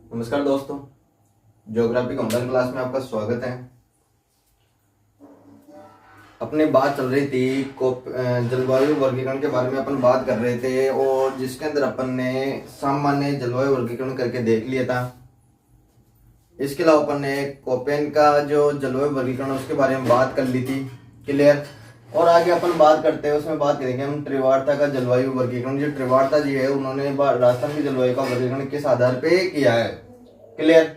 नमस्कार दोस्तों, geography online class में आपका स्वागत है। अपनी बात चल रही थी जलवायु वर्गीकरण के बारे में अपन बात कर रहे थे और जिसके अंदर अपन ने सामान्य जलवायु वर्गीकरण करके देख लिया था। इसके अलावा अपन ने कोपेन का जो जलवायु वर्गीकरण उसके बारे में बात कर ली थी। क्लियर। और आगे अपन बात करते हैं, उसमें बात करेंगे हम त्रिवार्ता का जलवायु वर्गीकरण। जो त्रिवार्ता जी है उन्होंने राजस्थान की जलवायु का वर्गीकरण किस आधार पे किया है। क्लियर।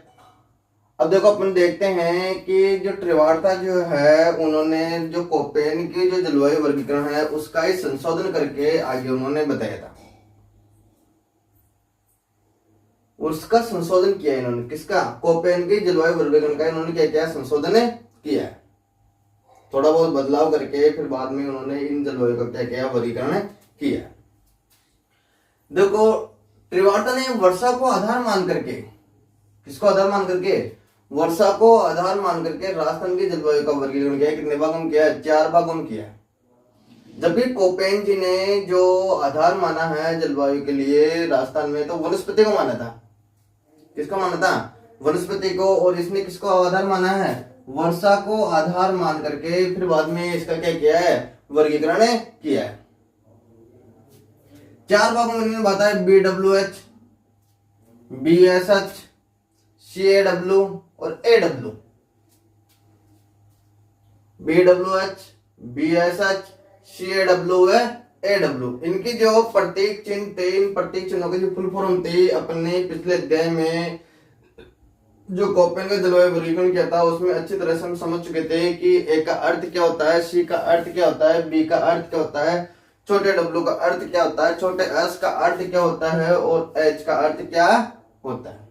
अब देखो अपन देखते हैं कि जो त्रिवार्ता जो है उन्होंने जो कोपेन की जो जलवायु वर्गीकरण है उसका ही संशोधन करके आगे उन्होंने बताया था। उसका संशोधन किया इन्होंने, किसका? कोपेन की जलवायु वर्गीकरण का इन्होंने क्या किया? संशोधन किया है। थोड़ा बहुत बदलाव करके फिर बाद में उन्होंने इन जलवायु का क्या किया? वर्गीकरण किया। देखो त्रिवार्ता ने वर्षा को आधार मान करके, किसको आधार मान करके? वर्षा को आधार मान करके राजस्थान की जलवायु का वर्गीकरण किया। कितने भागों में किया? 4 भागों में किया। जबकि कोपेन जी ने जो आधार माना है जलवायु के लिए राजस्थान में, तो वनस्पति को माना था। किसको माना था? वनस्पति को। और इसने किसको आधार माना है? वर्षा को आधार मान करके फिर बाद में इसका क्या किया है? वर्गीकरण किया है। 4 भागों में इन्होंने बताया BWH, BSH, CAW और AW। BWH, BSH, CAW है AW। इनकी जो प्रतीक चिन्ह थे, इन प्रतीक चिन्हों की जो फुल फॉर्म थी, अपने पिछले अध्याय में जो कोपेन का जलवायु वर्गीकरण किया था उसमें अच्छी तरह से हम समझ चुके थे कि A का अर्थ क्या होता है, C का अर्थ क्या होता है, B का अर्थ क्या होता है, छोटे W का अर्थ क्या होता है, छोटे S का अर्थ क्या होता है और H का अर्थ क्या होता है।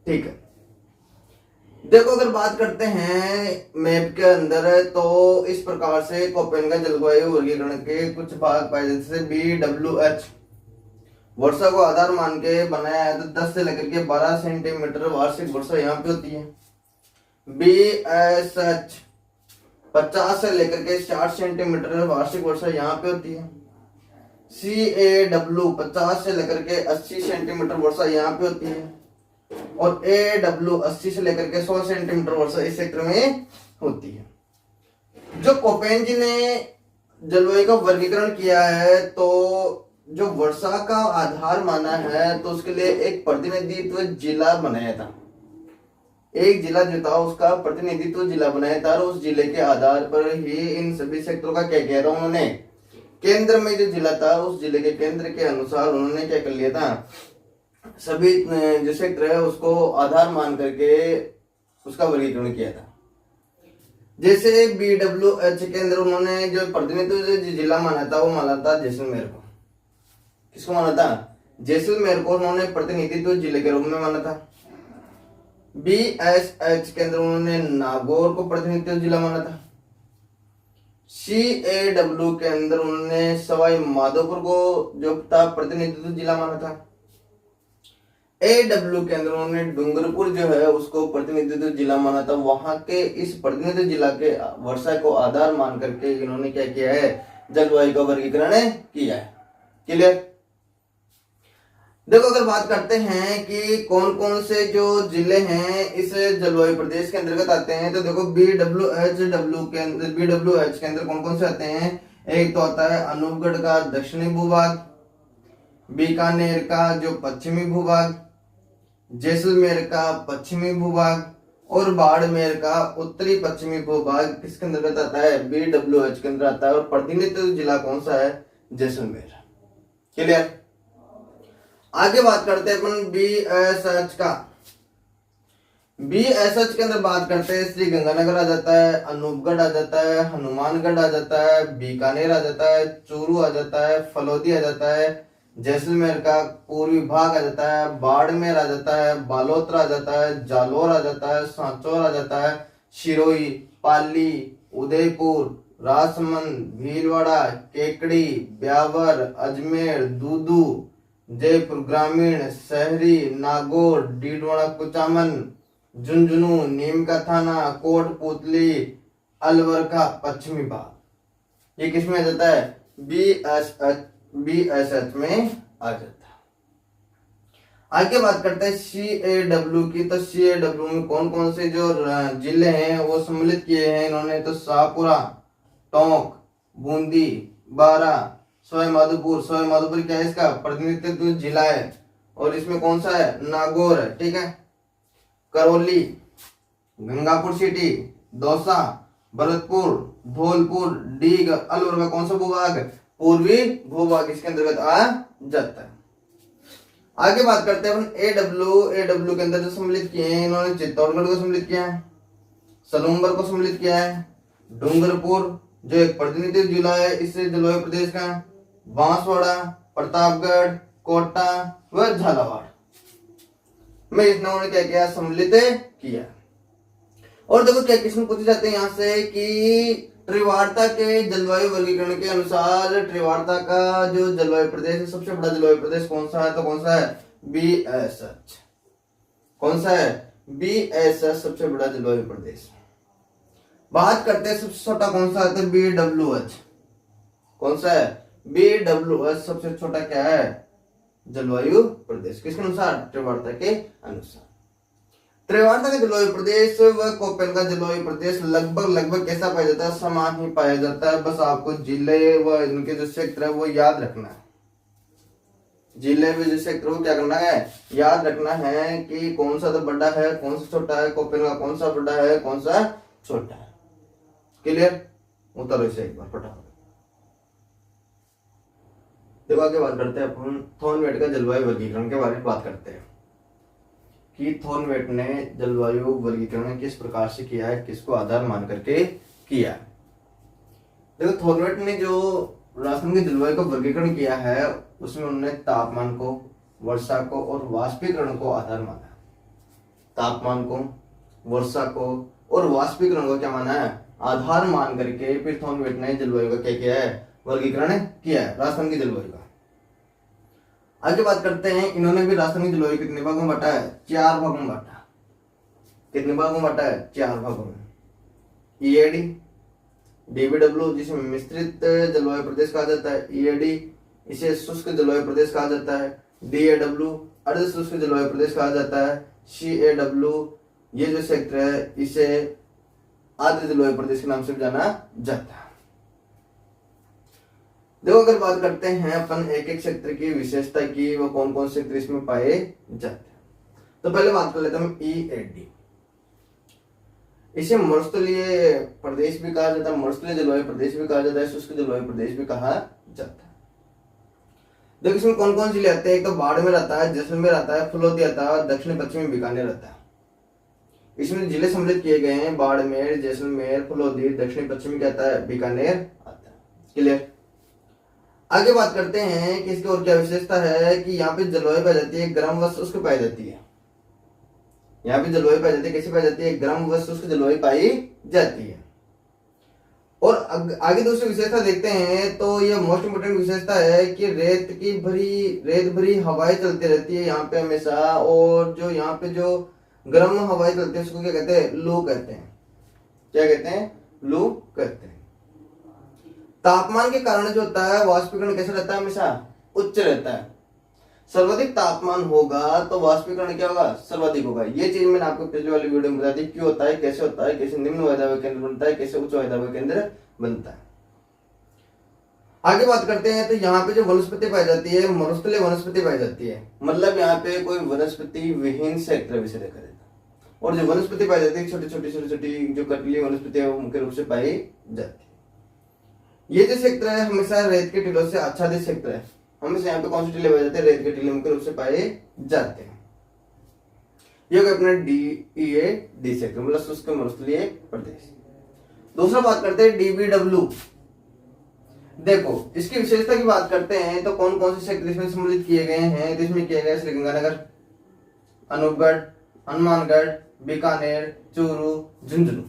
ठीक है। देखो अगर बात करते हैं मैप के अंदर, तो इस प्रकार से कोपेन का जलवायु वर्गीकरण के कुछ भाग पाए जाते हैं। BWH वर्षा को आधार मान के बनाया है, तो 10 से लेकर के 12 सेंटीमीटर वार्षिक वर्षा यहाँ पे होती है। BSH 50 से लेकर के 60 सेंटीमीटर वार्षिक वर्षा यहाँ पे होती है। CAW 50 से लेकर के 80 सेंटीमीटर वर्षा यहाँ पे होती है। और AW 80 से लेकर के 100 सेंटीमीटर वर्षा इस क्षेत्र में होती है। जो कोपेन जी ने जलवायु का वर्गीकरण किया है, तो जो वर्षा का आधार माना है, तो उसके लिए एक प्रतिनिधित्व जिला बनाया था। एक जिला जो था उसका प्रतिनिधित्व जिला बनाया था और उस जिले के आधार पर ही इन सभी क्षेत्रों का क्या किया था उन्होंने? केंद्र में जो जिला था उस जिले के केंद्र के अनुसार उन्होंने क्या कर लिया था? सभी जो क्षेत्र है उसको आधार मान करके उसका वर्गीकरण किया था। जैसे BWH के अंदर उन्होंने जो प्रतिनिधित्व जिला माना था वो माना था जैसलमेर को। किसको माना था? जैसलमेर को उन्होंने प्रतिनिधित्व जिले के रूप में माना था। BSH के अंदर उन्होंने नागौर को प्रतिनिधित्व जिला माना था। CAW के अंदर उन्होंने सवाई माधोपुर को जो था प्रतिनिधित्व जिला माना था। AW के अंदर उन्होंने डूंगरपुर जो है उसको प्रतिनिधित्व जिला माना था। वहां के इस प्रतिनिधित्व जिला के वर्षा को आधार मान करके इन्होंने क्या किया है? जलवायु का वर्गीकरण किया है। क्लियर। देखो अगर बात करते हैं कि कौन कौन से जो जिले हैं इस जलवायु प्रदेश के अंतर्गत आते हैं, तो देखो BWH के अंदर कौन कौन से आते हैं? एक तो आता है अनूपगढ़ का दक्षिणी भूभाग, बीकानेर का जो पश्चिमी भूभाग, जैसलमेर का पश्चिमी भूभाग और बाड़मेर का उत्तरी पश्चिमी भूभाग किसके अंतर्गत आता है? BWH के अंदर आता है। और प्रतिनिधित्व जिला कौन सा है? जैसलमेर। क्लियर। आगे बात करते हैं अपन BSH का। BSH के अंदर बात करते हैं श्री गंगानगर आ जाता है, अनूपगढ़ आ जाता है, हनुमानगढ़ आ जाता है, बीकानेर आ जाता है, चूरू आ जाता है, फलोदी आ जाता है, जैसलमेर का पूर्वी भाग आ जाता है, बाड़मेर आ जाता है, बालोतरा आ जाता है, जालोर आ जाता है, सांचौर आ जाता है, सिरोही, पाली, उदयपुर, राजसमंद, भीलवाड़ा, केकड़ी, ब्यावर, अजमेर, दूदू, जयपुर ग्रामीण, शहरी, नागौर, डीडवाड़ा, कुचामन, झुंझुनू, नीम का थाना, कोटपुतली, अलवर का पश्चिमी भाग। ये किसमें आ जाता है? BSH में आ जाता है। आगे बात करते हैं CAW की। तो CAW में कौन कौन से जो जिले हैं वो सम्मिलित किए हैं इन्होंने, तो शाहपुरा, टोंक, बूंदी, बारा, सवाई माधोपुर। सवाई माधोपुर क्या है, इसका प्रतिनिधित्व जिला है, और इसमें कौन सा है, नागौर है, ठीक है। करौली, गंगापुर सिटी, दौसा, भरतपुर, धौलपुर, डीग, अलवर का कौन सा भूभाग, पूर्वी भूभाग इसके अंतर्गत आ जाता है। आगे बात करते हैं अपन AW के अंदर जो सम्मिलित किए हैं इन्होंने चित्तौड़गढ़ को सम्मिलित किया है, सलूम्बर को सम्मिलित किया है, डूंगरपुर जो एक प्रतिनिधित्व जिला है इससे जलवायु प्रदेश का, बांसवाड़ा, प्रतापगढ़, कोटा व झालावाड़ में इन्होंने क्या किया, सम्मिलित किया। और देखो क्या क्वेश्चन पूछे जाते हैं यहाँ से कि त्रिवार्ता के जलवायु वर्गीकरण के अनुसार त्रिवार्ता का जो जलवायु प्रदेश है, सबसे बड़ा जलवायु प्रदेश कौन सा है, तो कौन सा है, BSH। कौन सा है, BSH सबसे बड़ा जलवायु प्रदेश। बात करते हैं सबसे छोटा कौन सा है, तो BWH। कौन सा है, BWH सबसे छोटा क्या है, जलवायु प्रदेश। किसके अनुसार, त्रिवार्ता के अनुसार। त्रिवार्ता का जलवायु प्रदेश व कोपेन का जलवायु प्रदेश लगभग कैसा पाया जाता है, समान ही पाया जाता है। बस आपको जिले व इनके जो क्षेत्र है वो याद रखना है। जिले व जो क्षेत्र वो क्या करना है, याद रखना है कि कौन सा तो बड़ा है, कौन सा छोटा है, कोपेन का कौन सा बड़ा है, कौन सा छोटा है। क्लियर, उतरो इसे एक बार फटाफट। देखो आगे बात करते हैं अपन थॉर्नवेट का जलवायु वर्गीकरण के बारे में बात करते हैं कि थॉर्नवेट ने जलवायु वर्गीकरण किस प्रकार से किया है, किसको आधार मान करके किया है। देखो थॉर्नवेट ने जो राजस्थान की जलवायु का वर्गीकरण किया है उसमें उन्होंने तापमान को, वर्षा को और वाष्पीकरण को आधार माना। तापमान को, वर्षा को और वाष्पीकरण को क्या माना है, आधार मान करके फिर थॉर्नवेट ने जलवायु का क्या किया है, वर्गीकरण किया है राजस्थान की जलवायु का। आगे बात करते हैं, इन्होंने भी राजस्थान की जलवायु कितने भागों में बांटा है, 4 भागों में बांटा। कितने भागों में बांटा है, 4 भागों में। EAD, DBW जिसे मिश्रित जलवायु प्रदेश कहा जाता है, EAD इसे शुष्क जलवायु प्रदेश कहा जाता है, DAW अर्ध शुष्क जलवायु प्रदेश कहा जाता है, CAW ये जो क्षेत्र है इसे आर्द्र जलवायु प्रदेश के नाम से भी जाना जाता है। देखो अगर बात करते हैं अपन एक एक क्षेत्र की विशेषता की, वो कौन कौन से क्षेत्र इसमें पाए जाते हैं, तो पहले बात कर लेते हैं हम EAD। इसे मरुस्थलीय प्रदेश भी कहा जाता है, मरुस्थलीय जलवायु प्रदेश भी कहा जाता है, शुष्क जलवायु प्रदेश भी कहा जाता है। देखो इसमें कौन कौन से जिले आते हैं, एक तो बाड़मेर आता है, जैसलमेर आता है, फुलौदी आता है, दक्षिण पश्चिमी बीकानेर आता है। इसमें जिले सम्मिलित किए गए हैं, बाड़मेर, जैसलमेर, फुलौदी, दक्षिण पश्चिमी क्या आता है, बीकानेर आता है। क्लियर। आगे बात करते हैं कि इसकी और क्या विशेषता है कि यहाँ पे जलवायु पाई जाती है गर्म व शुष्क पाई जाती है। यहाँ पे जलवायु पाई जाती है, कैसी पाई जाती है, गर्म व शुष्क जलवायु पाई जाती है। और आगे दूसरी विशेषता देखते हैं तो ये मोस्ट इम्पोर्टेंट विशेषता है कि रेत भरी हवाएं चलती रहती है यहाँ पे हमेशा, और जो यहाँ पे जो गर्म हवाएं चलती है उसको क्या कहते हैं, लू कहते हैं। क्या कहते हैं, लू कहते हैं। तापमान के कारण जो होता है वाष्पीकरण कैसा रहता है, हमेशा उच्च रहता है। सर्वाधिक तापमान होगा तो वाष्पीकरण क्या होगा, सर्वाधिक होगा। ये चीज मैंने आपको पिछले वाली वीडियो में बता दी, क्यों होता है, कैसे होता है, कैसे निम्न वायुदाब केंद्र बनता है, कैसे उच्च वायुदाब केंद्र बनता है। आगे बात करते हैं तो यहाँ पे जो वनस्पति पाई जाती है, मरुस्थलीय वनस्पति पाई जाती है, मतलब यहाँ पे कोई वनस्पति विहीन क्षेत्र विषय देखा जाता है। और जो वनस्पति पाई जाती है, छोटी छोटी जो कटली वनस्पति है वो मुख्य रूप से पाई जाती है। ये जो क्षेत्र है हमेशा रेत के टीलों से आच्छादित क्षेत्र है। हमेशा यहाँ पे कौन से टीले पाए जाते हैं, रेत के टीले मुख्य रूप से पाए जाते हैं। ये अपने DEAD क्षेत्र मतलब शुष्क मरुस्थलीय प्रदेश। दूसरा बात करते हैं DBW। देखो इसकी विशेषता की बात करते हैं तो कौन कौन से क्षेत्र इसमें सम्मिलित किए गए हैं, तो इसमें किया गया श्रीगंगानगर, अनूपगढ़, हनुमानगढ़, बीकानेर, चूरू, झुंझुनू।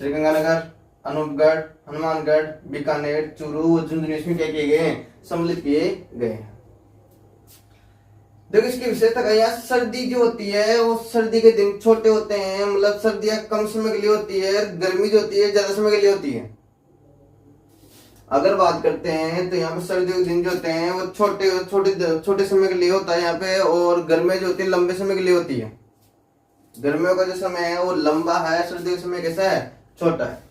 श्रीगंगानगर, अनूपगढ़, हनुमानगढ़, बीकानेर, चूरू, झुंझुनू इसमें क्या किए गए हैं, सम्मिलित किए गए हैं। देखो इसकी विशेषता क्या है, सर्दी जो होती है वो सर्दी के दिन छोटे होते हैं, मतलब सर्दियां कम समय के लिए होती है, गर्मी जो होती है ज्यादा समय के लिए होती है। अगर बात करते हैं तो यहाँ पे सर्दियों के दिन जो होते हैं वो छोटे छोटे छोटे समय के लिए होता है यहाँ पे, और गर्मियाँ जो होती है लंबे समय के लिए होती है। गर्मियों का जो समय है वो लंबा है, सर्दियों का समय कैसा है, छोटा है।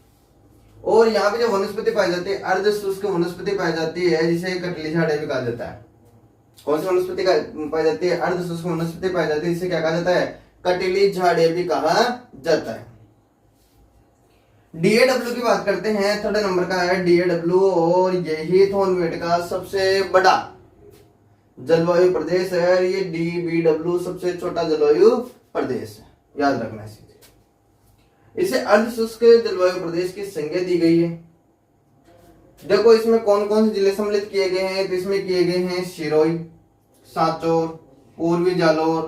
और यहाँ पे जो वनस्पति पाई जाती है अर्ध शुष्क वनस्पति पाई जाती है, जिसे कटली झाड़ियाँ भी कहा जाता है। कौन सी वनस्पति पाई जाती है, अर्ध शुष्क वनस्पति पाई जाती है, जिसे क्या कहा जाता है, कटीली झाड़ियाँ भी कहा जाता है। डीएडब्ल्यू की बात करते हैं, थर्ड नंबर का है डीएडब्ल्यू, और यही थॉर्नवेट का सबसे बड़ा जलवायु प्रदेश है। ये डीबीडब्ल्यू सबसे छोटा जलवायु प्रदेश है, याद रखना है। इसे अर्ध शुष्क जलवायु प्रदेश की संज्ञा दी गई है। देखो इसमें कौन कौन से जिले सम्मिलित किए गए हैं, तो इसमें किए गए हैं सिरोही, सांचौर, पूर्वी जालौर,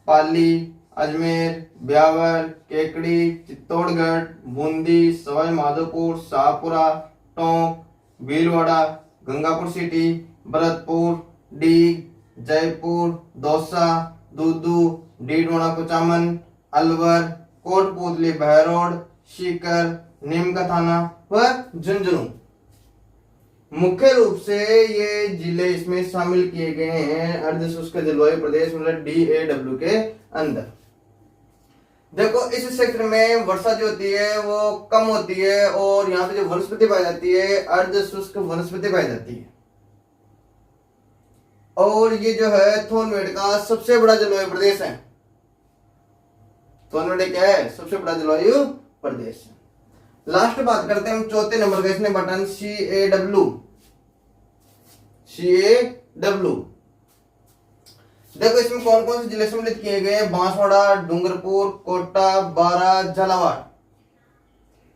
पाली, अजमेर, ब्यावर, केकड़ी, चित्तौड़गढ़, बूंदी, सवाई माधोपुर, शाहपुरा, टोंक, भीलवाड़ा, गंगापुर सिटी, भरतपुर, डीग, जयपुर, दौसा, दूदू, डीडवाना कुचामन, अलवर, कोटपुतली, बहरोड, सीकर, नीम का थाना व झुंझुनू। मुख्य रूप से ये जिले इसमें शामिल किए गए हैं अर्ध शुष्क जलवायु प्रदेश मतलब डीएडब्ल्यू के अंदर। देखो इस क्षेत्र में वर्षा जो होती है वो कम होती है, और यहाँ पे जो वनस्पति पाई जाती है अर्ध शुष्क वनस्पति पाई जाती है। और ये जो है थॉर्नवेट का सबसे बड़ा जलवायु प्रदेश है। थॉर्नवेट क्या है, सबसे बड़ा जलवायु प्रदेश। लास्ट बात करते हैं हम चौथे नंबर का, इसने बटन CAW। देखो इसमें कौन कौन से जिले सम्मिलित किए गए हैं, बांसवाड़ा, डूंगरपुर, कोटा, बारा, झालावाड़।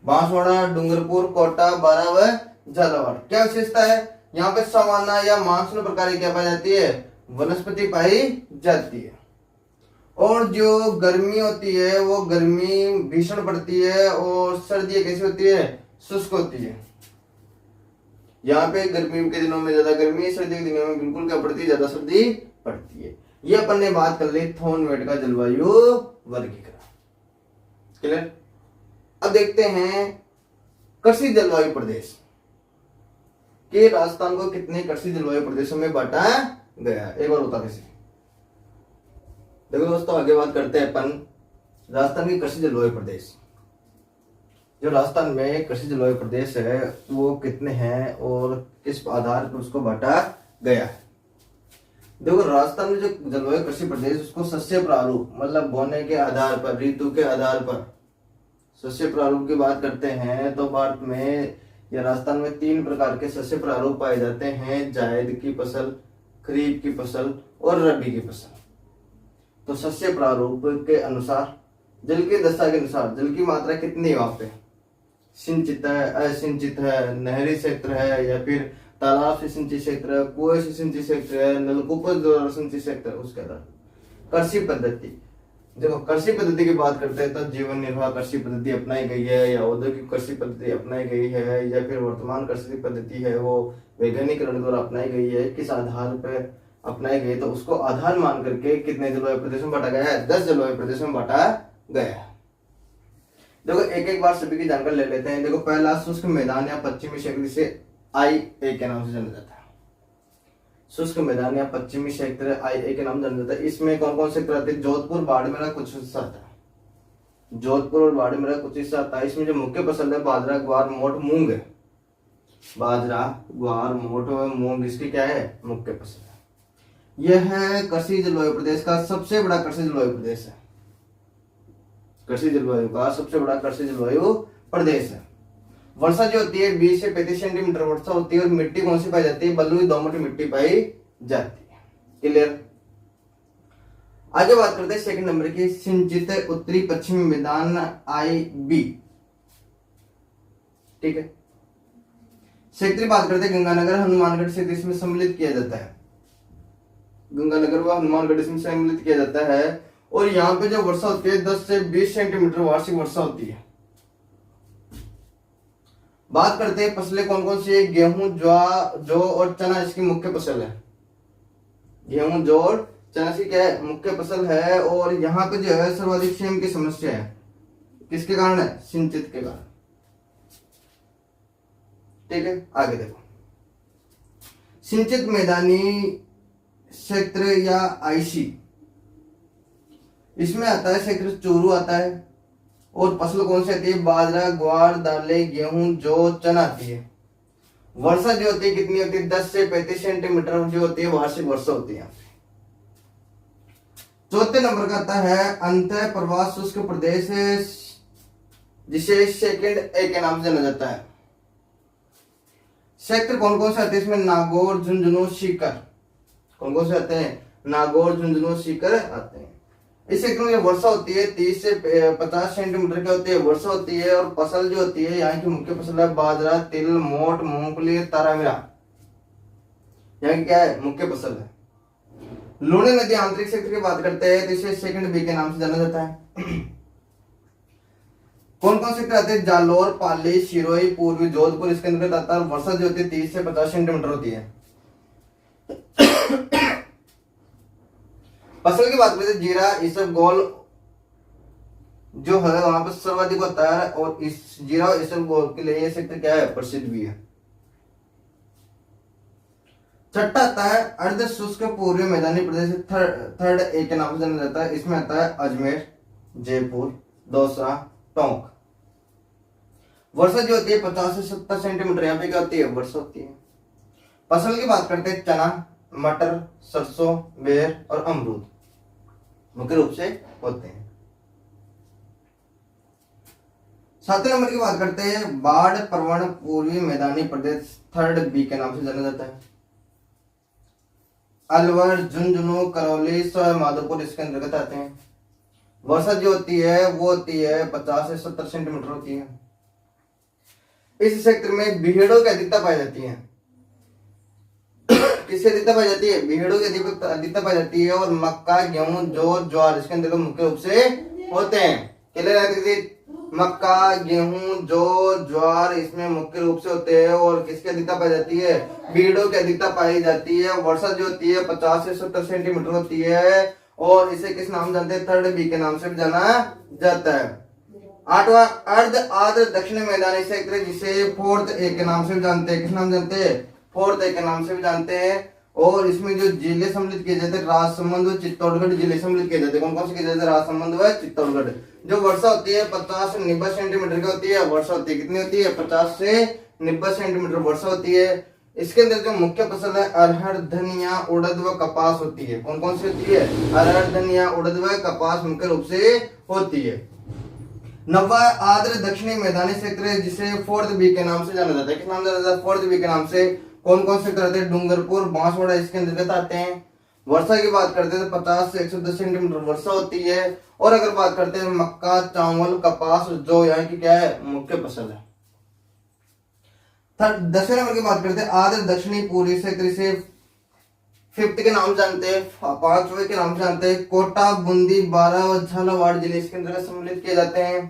बांसवाड़ा, डूंगरपुर, कोटा, बारा व झालावाड़। क्या विशेषता है, यहाँ पे सवाना या मानसून प्रकार की क्या पाई जाती है, वनस्पति पाई जाती है। और जो गर्मी होती है वो गर्मी भीषण पड़ती है, और सर्दी कैसी होती है, शुष्क होती है। यहाँ पे गर्मी के दिनों में ज्यादा गर्मी, सर्दी के दिनों में बिल्कुल क्या पड़ती है, ज्यादा सर्दी पड़ती है। ये अपन ने बात कर ली थॉर्नवेट का जलवायु वर्गीकरण। क्लियर। अब देखते हैं कृषि जलवायु प्रदेश के राजस्थान को कितने कृषि जलवायु प्रदेशों में बांटा गया, एक बार बता दीजिए। देखो दोस्तों आगे बात करते हैं अपन राजस्थान के कृषि जलवायु प्रदेश। जो राजस्थान में कृषि जलवायु प्रदेश है वो कितने हैं और किस आधार पर उसको बांटा गया है। देखो राजस्थान में जो जलवायु कृषि प्रदेश उसको सस्य प्रारूप मतलब बोने के आधार पर, ऋतु के आधार पर सस्य प्रारूप की बात करते हैं तो भारत में या राजस्थान में 3 प्रकार के सस्य प्रारूप पाए जाते हैं, जायद की फसल, खरीफ की फसल और रबी की फसल। तो सस्य प्रारूप के अनुसार जल की दशा के अनुसार जल की मात्रा कितनी है, वहां पे सिंचित है, असिंचित है, नहरी क्षेत्र है या फिर तालाब से सिंचित क्षेत्र है, कुएं से सिंचित क्षेत्र है, नलकूपों द्वारा सिंचित क्षेत्र है, उसके आधार कृषि पद्धति। देखो कृषि पद्धति की बात करते हैं तो जीवन निर्वाह कृषि पद्धति अपनाई गई है या औद्योगिक कृषि पद्धति अपनाई गई है या फिर वर्तमान कृषि पद्धति है वो वैज्ञानिकरण द्वारा अपनाई गई है, किस आधार पर अपनाई गई, तो उसको आधार मान करके कितने जलवायु प्रदेशों में बांटा गया है, 10 जलवायु प्रदेशों में बांटा गया है। देखो एक एक बार सभी की जानकारी ले लेते हैं। देखो पहला शुष्क मैदान या पश्चिमी क्षेत्र से IA के नाम से जाना जाता है। शुष्क मैदान या पश्चिमी क्षेत्र IA के नाम से जाना जाता है। इसमें कौन कौन से क्षेत्र आते हैं, जोधपुर, बाड़मेर कुछ हिस्सा आता है। जोधपुर और बाड़मेर कुछ हिस्सा आता है। इसमें जो मुख्य फसल है बाजरा, ग्वार, मोठ, मूंग है। बाजरा, ग्वार, मोठ और मूंग इसकी क्या है, मुख्य फसल है। यह है कृषि जलवायु प्रदेश का सबसे बड़ा कृषि जलवायु प्रदेश है। कृषि जलवायु का सबसे बड़ा कृषि जलवायु प्रदेश है। वर्षा जो होती है 20 से 35 सेंटीमीटर वर्षा होती है और मिट्टी कौन सी पाई जाती है, बलुई दोमट मिट्टी पाई जाती है। क्लियर। आगे बात करते हैं सेकंड नंबर की, सिंचित उत्तरी पश्चिमी मैदान IB। ठीक है। क्षेत्रीय बात करते हैं गंगानगर, हनुमानगढ़ क्षेत्र इसमें सम्मिलित किया जाता है। गंगानगर व हनुमानगढ़ इसमें सम्मिलित किया जाता है। और यहाँ पे जो वर्षा होती है 10 से 20 सेंटीमीटर वार्षिक वर्षा होती है। बात करते हैं फसलें कौन कौन सी है, गेहूं, जौ और चना इसकी मुख्य फसल है। गेहूं, जौ और चना इसकी क्या है, मुख्य फसल है। और यहाँ पे जो है सर्वाधिक क्षेम की समस्या है, किसके कारण है, सिंचित के कारण। ठीक है। आगे देखो सिंचित मैदानी क्षेत्र या आईसी, इसमें आता है क्षेत्र चोरू आता है। और फसल कौन सी आती है? बाजरा, ग्वार, दालें, गेहूं, जौ, चना आती है। वर्षा जो होती है कितनी होती है? 10 से 35 सेंटीमीटर जो होती है वार्षिक वर्षा होती है। चौथे नंबर का आता है अंत प्रवाह शुष्क प्रदेश, जिसे सेकंड ए के नाम से जाना जाता है। क्षेत्र कौन कौन से आते हैं इसमें? नागौर, झुंझुनू, सीकर। कौन कौन से आते हैं? नागौर, झुंझुनू, सीकर आते हैं। इस क्षेत्र में वर्षा होती है 30 से 50 सेंटीमीटर की होती है वर्षा होती है। और फसल जो होती है यहाँ की मुख्य फसल है बाजरा, तिल, मोट, मूंगफली, तारामीरा, यहाँ की क्या है? मुख्य फसल है। लूनी नदी आंतरिक क्षेत्र की बात करते हैं तो इसे सेकंड बी के नाम से जाना जाता है। कौन कौन से क्षेत्र आते हैं? जालोर, पाली, सिरोही, पूर्वी जोधपुर इसके अंतर्गत आता है। वर्षा जो होती है 30 से 50 सेंटीमीटर होती है। फसल की बात करते हैं जीरा, इसबगोल जो है वहां पर सर्वाधिक होता है। और इस जीरा और इसबगोल के लिए ये क्षेत्र क्या है? प्रसिद्ध भी है। छठा आता है अर्ध शुष्क पूर्वी मैदानी प्रदेश, थर्ड ए के नाम से जाना जाता है। इसमें आता है अजमेर, जयपुर, दौसा, टोंक। वर्षा जो होती है 50 से 70 सेंटीमीटर यहाँ पे क्या होती है? वर्षा होती है। फसल की बात करते हैं चना, मटर, सरसों, बेर और अमरूद मुख्य रूप से होते हैं। 7वें नंबर की बात करते हैं बाढ़ प्रवण पूर्वी मैदानी प्रदेश, थर्ड बी के नाम से जाना जाता है। अलवर, झुंझुनू, करौली, सवाई माधोपुर इसके अंतर्गत आते हैं। वर्षा जो होती है वो होती है 50 से 70 सेंटीमीटर होती है। इस क्षेत्र में बीहड़ों की अधिकता पाई जाती है। किसकी अधिकता पाई जाती है? बीहड़ों की अधिकता पाई जाती है। और मक्का, गेहूं, जौ, ज्वार इसके अंतर्गत मुख्य रूप से होते हैं। क्लियर? मक्का, गेहूं, जौ, ज्वार इसमें मुख्य रूप से होते हैं। और किसकी अधिकता पाई जाती है? बीहड़ों की अधिकता पाई जाती है। वर्षा जो होती है 50 से 70 सेंटीमीटर होती है। और इसे किस नाम जानते हैं? थर्ड बी के नाम से भी जाना जाता है। 8वां अर्ध आर्द्र दक्षिणी मैदानी क्षेत्र, जिसे फोर्थ ए के नाम से भी जानते हैं। किस नाम जानते हैं? फोर्थ ए के नाम से भी जानते हैं। और इसमें जो जिले सम्मिलित किए जाते हैं राजसमंद व चित्तौड़गढ़ जिले सम्मिलित किए जाते हैं। कौन कौन से किए जाते हैं? राजसमंद व चित्तौड़गढ़। जो वर्षा होती है 50 से 90 सेंटीमीटर की होती है। वर्षा होती है कितनी होती है? 50 से 90 सेंटीमीटर वर्षा होती है। इसके अंदर जो मुख्य फसल है अरहर, धनिया, उड़द व कपास होती है। कौन कौन सी होती है? अरहर, धनिया, उड़द व कपास मुख्य रूप से होती है। 9वां आर्द्र दक्षिणी मैदानी क्षेत्र, जिसे फोर्थ बी के नाम से जाना जाता है। किस नाम से जाना जाता है? फोर्थ बी के नाम से। कौन कौन से करते हैं? डूंगरपुर, बांसवाड़ा इसके अंतर्गत आते हैं। वर्षा की बात करते हैं तो 50 से 110 सेंटीमीटर वर्षा होती है। और अगर बात करते हैं मक्का, चावल, कपास, जौ यहाँ की क्या है? मुख्य फसल है। 10वें नंबर की बात करते हैं आर्द्र दक्षिणी पूर्वी क्षेत्र, से फिफ्थ के नाम जानते हैं। 5वें के नाम जानते हैं कोटा, बूंदी, बारा और झालावाड़ जिले इसके अंतर्गत सम्मिलित किए जाते हैं।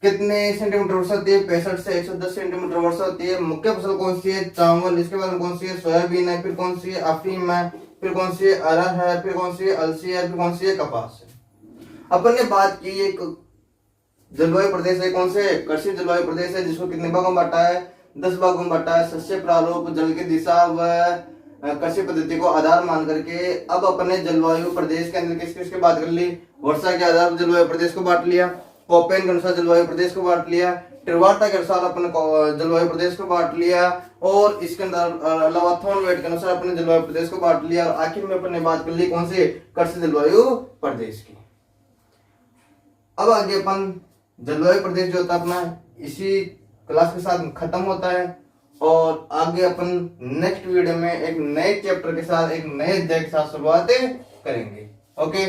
कितने सेंटीमीटर वर्षा होती है? 65 से 110 सेंटीमीटर वर्षा होती है। मुख्य फसल कौन सी है? चावल। इसके बाद कौन सी है? सोयाबीन है। फिर कौन सी है? अफीम है। फिर कौन सी है? अरहर है। फिर कौन सी है? अलसी है। फिर कौन सी है? कपास है। अपन ने बात की एक जलवायु प्रदेश है। कौन से? कृषि जलवायु प्रदेश है, जिसको कितने भागों में बांटा है? 10 भागों में बांटा है। सस्य प्रारूप, जल की दिशा व कृषि पद्धति को आधार मान करके अब अपने जलवायु प्रदेश के अंदर किस किसकी बात कर ली? वर्षा के आधार पर जलवायु प्रदेश को बांट लिया, कोपेन के अनुसार जलवायु प्रदेश को बांट लिया, ट्रिवाटा के अनुसार अपने जलवायु प्रदेश को बांट लिया, और इसके अंदर अलावा थॉर्नवेट के अनुसार अपने जलवायु प्रदेश को बांट लिया। और आखिर में अपने बात कर ली कौन से? कृषि जलवायु प्रदेश की। अब आगे अपन जलवायु प्रदेश जो होता है अपना इसी क्लास के साथ खत्म होता है। और आगे अपन नेक्स्ट वीडियो में एक नए चैप्टर के साथ, एक नए अध्याय के साथ शुरुआत करेंगे। ओके।